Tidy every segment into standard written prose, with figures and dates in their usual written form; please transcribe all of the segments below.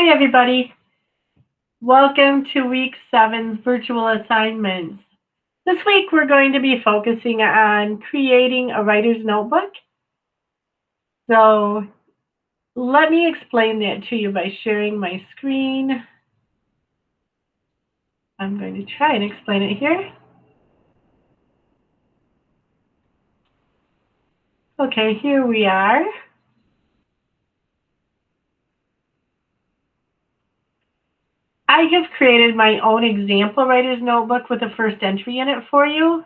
Hi, everybody. Welcome to week 7's virtual assignments. This week, we're going to be focusing on creating a writer's notebook. So let me explain that to you by sharing my screen. I'm going to try and explain it here. Okay, here we are. I have created my own example writer's notebook with the first entry in it for you.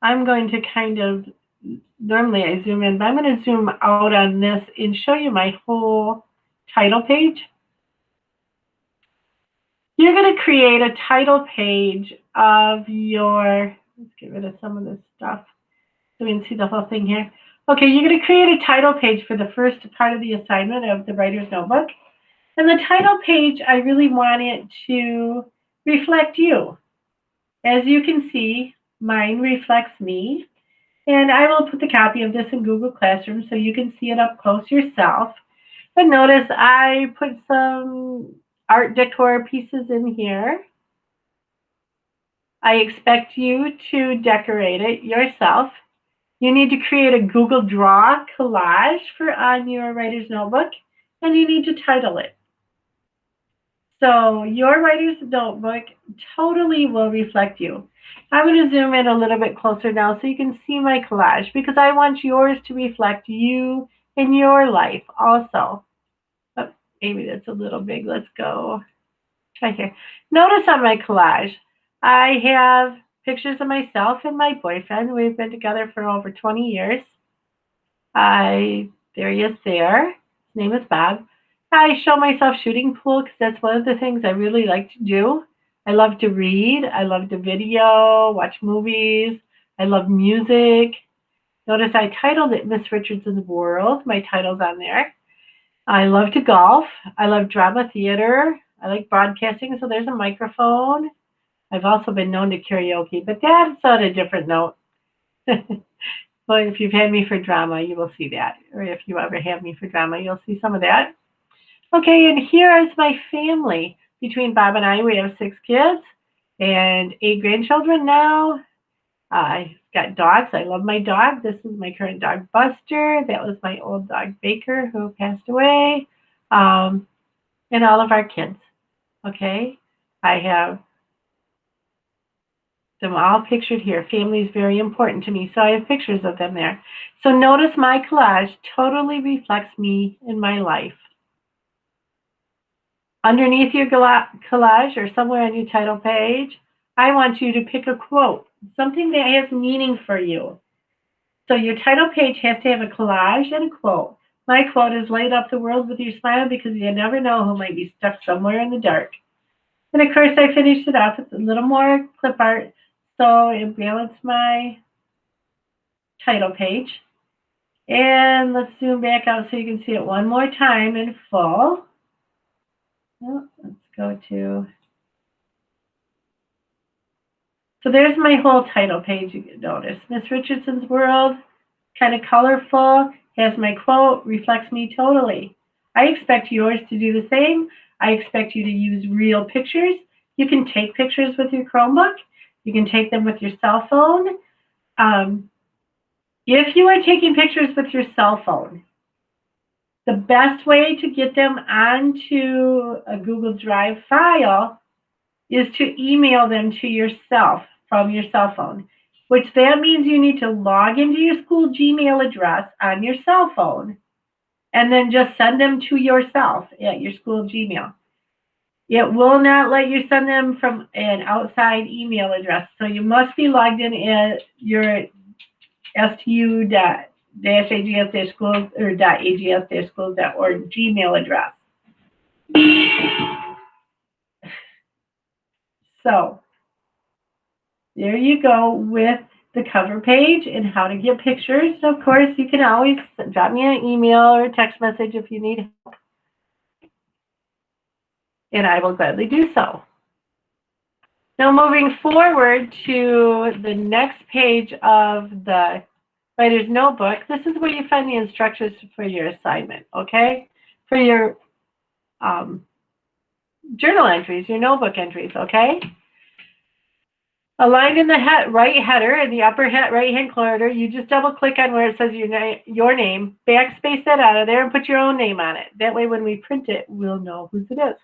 I'm going to normally I zoom in, but I'm going to zoom out on this and show you my whole title page. You're going to create a title page of your, let's get rid of some of this stuff so we can see the whole thing here. Okay, you're going to create a title page for the first part of the assignment of the writer's notebook. And the title page, I really want it to reflect you. As you can see, mine reflects me. And I will put the copy of this in Google Classroom so you can see it up close yourself. But notice I put some art decor pieces in here. I expect you to decorate it yourself. You need to create a Google Draw collage on your writer's notebook, and you need to title it. So your writer's notebook totally will reflect you. I'm going to zoom in a little bit closer now so you can see my collage because I want yours to reflect you in your life also. Oh, maybe that's a little big. Let's go. Try here. Notice on my collage, I have pictures of myself and my boyfriend. We've been together for over 20 years. There he is there. His name is Bob. I show myself shooting pool because that's one of the things I really like to do. I love to read. I love to video, watch movies. I love music. Notice I titled it Miss Richardson's World. My title's on there. I love to golf. I love drama theater. I like broadcasting, so there's a microphone. I've also been known to karaoke, but that's on a different note. But if you've had me for drama, you will see that. Or if you ever have me for drama, you'll see some of that. Okay, and here is my family. Between Bob and I, we have 6 kids and 8 grandchildren now. I've got dogs. I love my dog. This is my current dog, Buster. That was my old dog, Baker, who passed away. And all of our kids. Okay, I have them all pictured here. Family is very important to me, so I have pictures of them there. So notice my collage totally reflects me in my life. Underneath your collage or somewhere on your title page, I want you to pick a quote, something that has meaning for you. So your title page has to have a collage and a quote. My quote is light up the world with your smile because you never know who might be stuck somewhere in the dark. And of course, I finished it off with a little more clip art so it balanced my title page. And let's zoom back out so you can see it one more time in full. Well, let's go to, so there's my whole title page, you can notice. Miss Richardson's World, kind of colorful, has my quote, reflects me totally. I expect yours to do the same. I expect you to use real pictures. You can take pictures with your Chromebook. You can take them with your cell phone. If you are taking pictures with your cell phone, the best way to get them onto a Google Drive file is to email them to yourself from your cell phone, which that means you need to log into your school Gmail address on your cell phone and then just send them to yourself at your school Gmail. It will not let you send them from an outside email address, so you must be logged in at your stu-ags-schools or .ags-schools.org Gmail address. So there you go with the cover page and how to get pictures. Of course, you can always drop me an email or a text message if you need help, and I will gladly do so. Now moving forward to the next page of the writer's notebook, this is where you find the instructions for your assignment, okay? For your journal entries, your notebook entries, okay? Aligned in the right header in the upper right-hand corner, you just double-click on where it says your name, backspace that out of there, and put your own name on it. That way, when we print it, we'll know whose it is.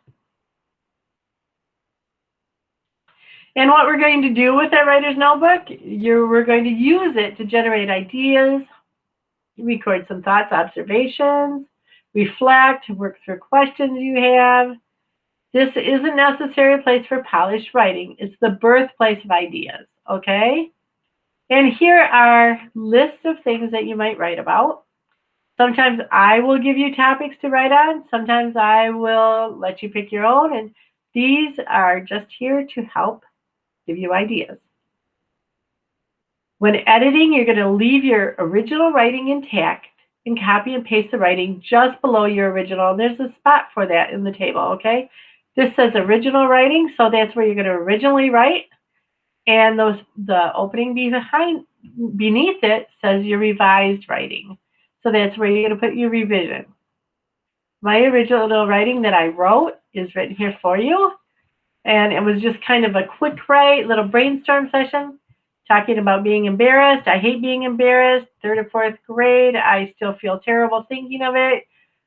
And what we're going to do with that writer's notebook, we're going to use it to generate ideas, record some thoughts, observations, reflect, work through questions you have. This isn't necessarily a place for polished writing. It's the birthplace of ideas, okay? And here are lists of things that you might write about. Sometimes I will give you topics to write on. Sometimes I will let you pick your own. And these are just here to help give you ideas. When editing, you're going to leave your original writing intact and copy and paste the writing just below your original. And there's a spot for that in the table, okay? This says original writing, so that's where you're going to originally write. And the opening beneath it says your revised writing. So that's where you're going to put your revision. My original writing that I wrote is written here for you. And it was just kind of a quick write, little brainstorm session, talking about being embarrassed. I hate being embarrassed. 3rd or 4th grade, I still feel terrible thinking of it.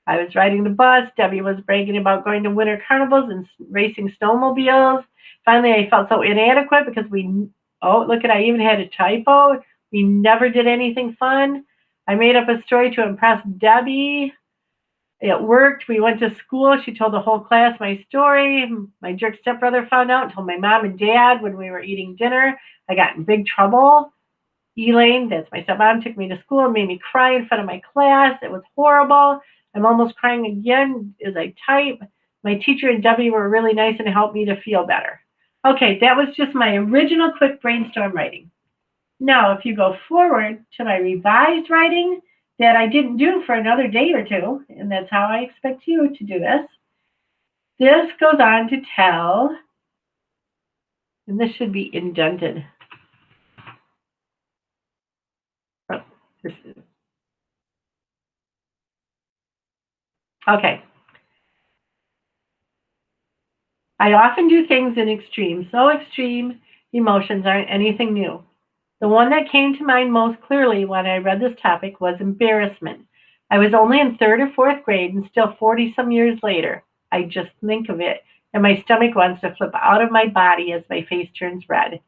I was riding the bus. Debbie was bragging about going to winter carnivals and racing snowmobiles. Finally, I felt so inadequate because I even had a typo. We never did anything fun. I made up a story to impress Debbie. It worked. We went to school. She told the whole class my story. My jerk stepbrother found out and told my mom and dad when we were eating dinner. I got in big trouble. Elaine, that's my stepmom, took me to school and made me cry in front of my class. It was horrible. I'm almost crying again as I type. My teacher and Debbie were really nice and helped me to feel better. Okay, that was just my original quick brainstorm writing. Now, if you go forward to my revised writing that I didn't do for another day or two, and that's how I expect you to do this, this goes on to tell, and this should be indented. Oh, this is, okay. I often do things in extremes. So extreme emotions aren't anything new. The one that came to mind most clearly when I read this topic was embarrassment. I was only in 3rd or 4th grade and still 40 some years later. I just think of it and my stomach wants to flip out of my body as my face turns red.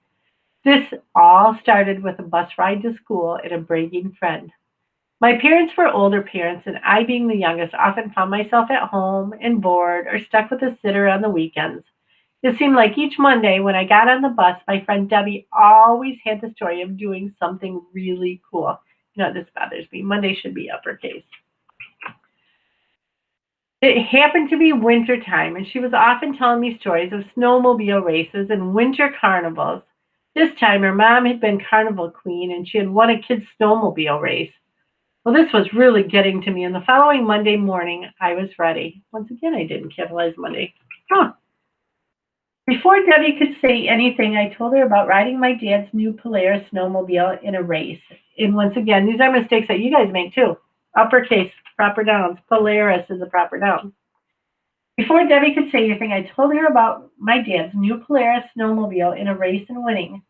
This all started with a bus ride to school and a bragging friend. My parents were older parents, and I, being the youngest, often found myself at home and bored or stuck with a sitter on the weekends. It seemed like each Monday when I got on the bus, my friend Debbie always had the story of doing something really cool. You know, this bothers me. Monday should be uppercase. It happened to be winter time, and she was often telling me stories of snowmobile races and winter carnivals. This time, her mom had been carnival queen, and she had won a kid's snowmobile race. Well, this was really getting to me, and the following Monday morning, I was ready. Once again, I didn't capitalize Monday. Huh. Before Debbie could say anything, I told her about riding my dad's new Polaris snowmobile in a race. And once again, these are mistakes that you guys make too. Uppercase, proper nouns. Polaris is a proper noun. Before Debbie could say anything, I told her about my dad's new Polaris snowmobile in a race and winning.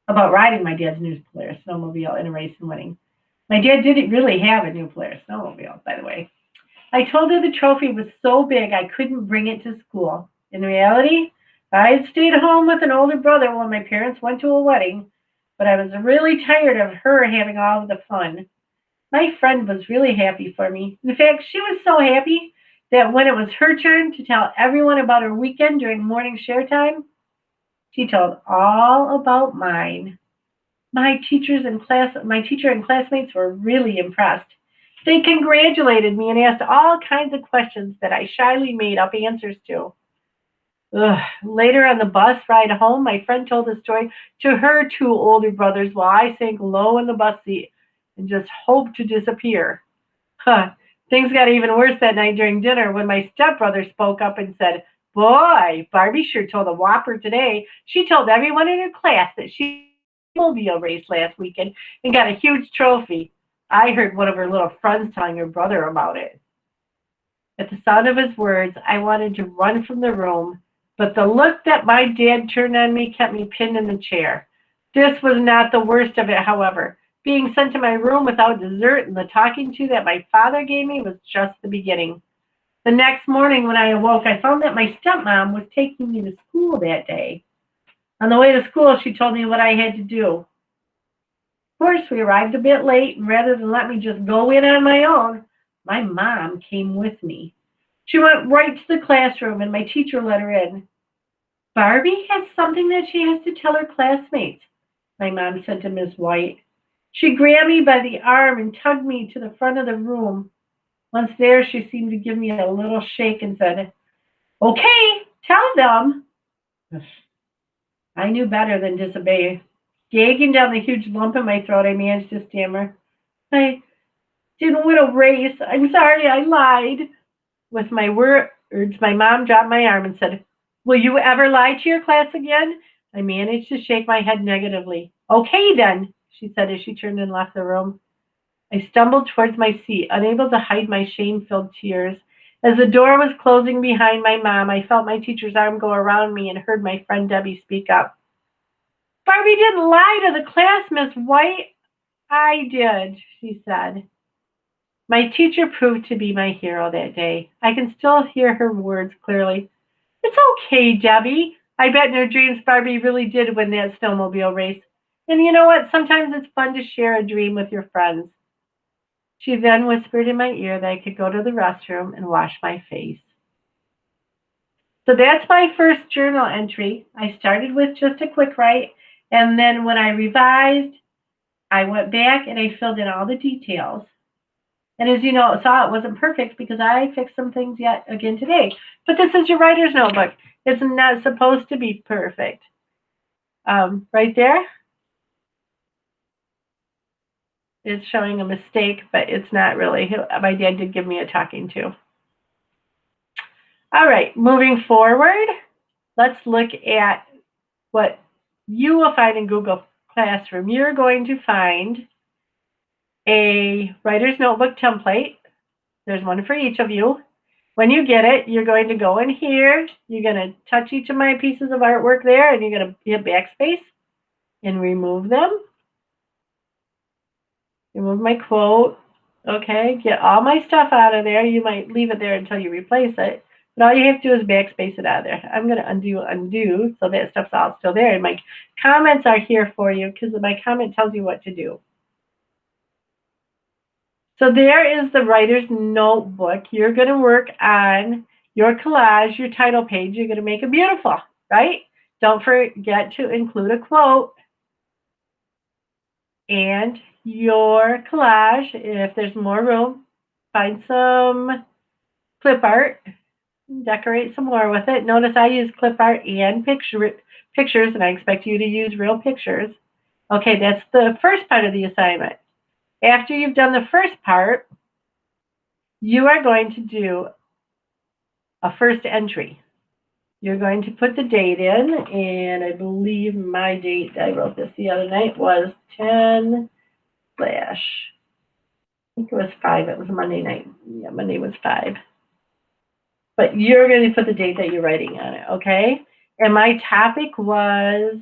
About riding my dad's new Polaris snowmobile in a race and winning. My dad didn't really have a new Polaris snowmobile, by the way. I told her the trophy was so big I couldn't bring it to school. In reality, I had stayed home with an older brother when my parents went to a wedding, but I was really tired of her having all of the fun. My friend was really happy for me. In fact, she was so happy that when it was her turn to tell everyone about her weekend during morning share time, she told all about mine. My teacher and classmates were really impressed. They congratulated me and asked all kinds of questions that I shyly made up answers to. Ugh. Later on the bus ride home, my friend told the story to her 2 older brothers while I sank low in the bus seat and just hoped to disappear. Huh. Things got even worse that night during dinner when my stepbrother spoke up and said, "Boy, Barbie sure told a whopper today. She told everyone in her class that she mobile race last weekend and got a huge trophy." I heard one of her little friends telling her brother about it. At the sound of his words, I wanted to run from the room, but the look that my dad turned on me kept me pinned in the chair. This was not the worst of it, however. Being sent to my room without dessert and the talking to that my father gave me was just the beginning. The next morning when I awoke, I found that my stepmom was taking me to school that day. On the way to school, she told me what I had to do. Of course, we arrived a bit late, and rather than let me just go in on my own, my mom came with me. She went right to the classroom, and my teacher let her in. Barbie has something that she has to tell her classmates, my mom said to Miss White. She grabbed me by the arm and tugged me to the front of the room. Once there, she seemed to give me a little shake and said, "Okay, tell them." I knew better than disobey. Gagging down the huge lump in my throat, I managed to stammer, "I didn't win a race. I'm sorry, I lied." With my words, my mom dropped my arm and said, "Will you ever lie to your class again?" I managed to shake my head negatively. "Okay, then," she said as she turned and left the room. I stumbled towards my seat, unable to hide my shame-filled tears. As the door was closing behind my mom, I felt my teacher's arm go around me and heard my friend Debbie speak up. "Barbie didn't lie to the class, Miss White." "I did," she said. My teacher proved to be my hero that day. I can still hear her words clearly. "It's okay, Debbie. I bet in her dreams Barbie really did win that snowmobile race. And you know what? Sometimes it's fun to share a dream with your friends." She then whispered in my ear that I could go to the restroom and wash my face. So that's my first journal entry. I started with just a quick write, and then when I revised, I went back and I filled in all the details. And as you know, saw it wasn't perfect because I fixed some things yet again today. But this is your writer's notebook. It's not supposed to be perfect. Right there, it's showing a mistake, but it's not really. My dad did give me a talking to. All right, moving forward, let's look at what you will find in Google Classroom. You're going to find a writer's notebook template. There's one for each of you. When you get it, you're going to go in here. You're going to touch each of my pieces of artwork there, and you're going to hit backspace and remove them. Remove my quote. Okay, get all my stuff out of there. You might leave it there until you replace it. But all you have to do is backspace it out of there. I'm going to undo, so that stuff's all still there. And my comments are here for you because my comment tells you what to do. So there is the writer's notebook. You're going to work on your collage, your title page. You're going to make it beautiful, right? Don't forget to include a quote and your collage. If there's more room, find some clip art, decorate some more with it. Notice I use clip art and pictures, and I expect you to use real pictures. Okay, that's the first part of the assignment. After you've done the first part, you are going to do a first entry. You're going to put the date in, and I believe my date, I wrote this the other night, was 10 slash, I think it was 5. It was Monday night. Yeah, Monday was 5. But you're going to put the date that you're writing on it, okay? And my topic was,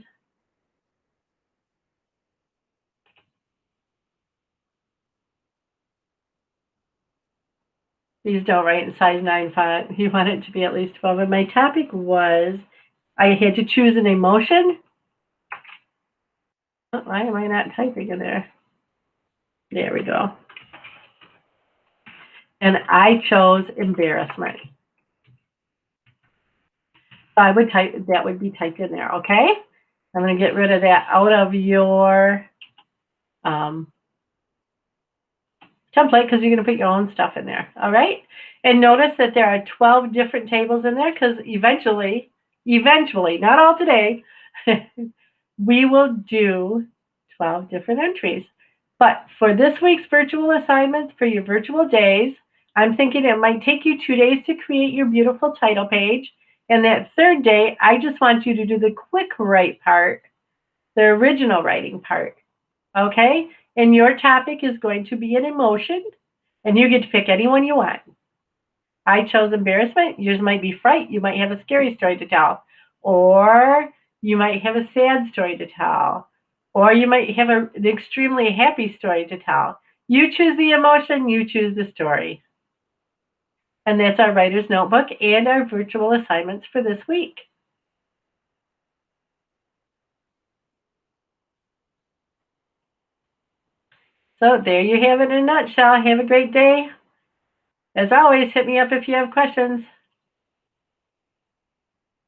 please don't write in size 9 font. You want it to be at least 12. And my topic was, I had to choose an emotion. Oh, why am I not typing in there? There we go. And I chose embarrassment. So I would type, that would be typed in there, okay? I'm going to get rid of that out of your template because you're going to put your own stuff in there, all right? And notice that there are 12 different tables in there because eventually, not all today, we will do 12 different entries. But for this week's virtual assignments, for your virtual days, I'm thinking it might take you 2 days to create your beautiful title page. And that third day, I just want you to do the quick write part, the original writing part, okay? And your topic is going to be an emotion, and you get to pick any one you want. I chose embarrassment. Yours might be fright. You might have a scary story to tell. Or you might have a sad story to tell. Or you might have an extremely happy story to tell. You choose the emotion, you choose the story. And that's our writer's notebook and our virtual assignments for this week. So there you have it in a nutshell. Have a great day. As always, hit me up if you have questions.